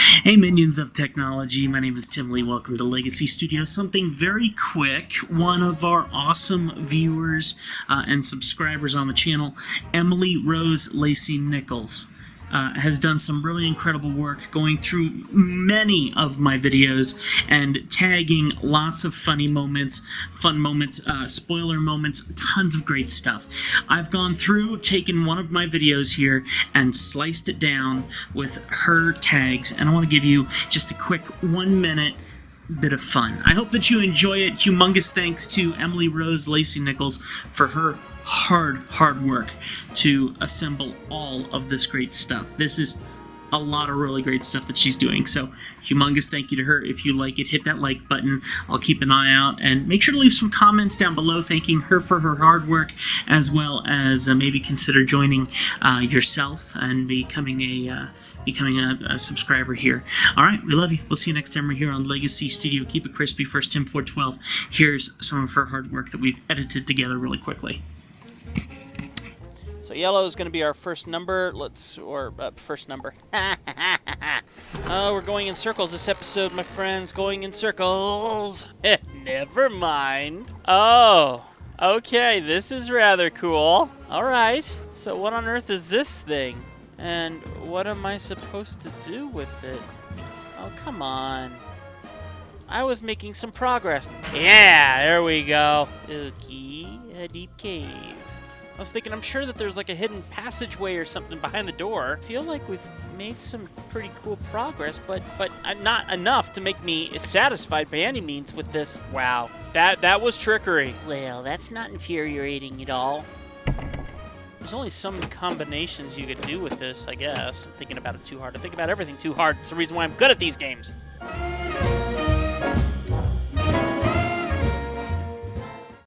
Hey minions of technology, my name is Tim Lee. Welcome to Legacy Studio. Something very quick. One of our awesome viewers and subscribers on the channel, Emily Rose Lacey Nichols, has done some really incredible work going through many of my videos and tagging lots of funny moments, fun moments, spoiler moments, tons of great stuff. I've gone through, taken one of my videos here and sliced it down with her tags, and I want to give you just a quick 1 minute bit of fun. I hope that you enjoy it. Humongous thanks to Emily Rose Lacey Nichols for her hard work to assemble all of this great stuff. This is a lot of really great stuff that she's doing, so humongous thank you to her. If you like it, hit that like button. I'll keep an eye out, and make sure to leave some comments down below thanking her for her hard work, as well as maybe consider joining yourself and becoming a subscriber here. Alright, we love you. We'll see you next time. We're here on Legacy Studio. Keep it crispy. First Tim 412. Here's some of her hard work that we've edited together really quickly. So yellow is going to be our first number. First number. Oh, we're going in circles this episode, my friends. Going in circles. Never mind. Oh, okay. This is rather cool. All right. So what on earth is this thing? And what am I supposed to do with it? Oh, come on. I was making some progress. Yeah, there we go. Okay, a deep cave. I was thinking, I'm sure that there's like a hidden passageway or something behind the door. I feel like we've made some pretty cool progress, but not enough to make me satisfied by any means with this. Wow, that was trickery. Well, that's not infuriating at all. There's only some combinations you could do with this, I guess. I'm thinking about it too hard. I think about everything too hard. It's the reason why I'm good at these games.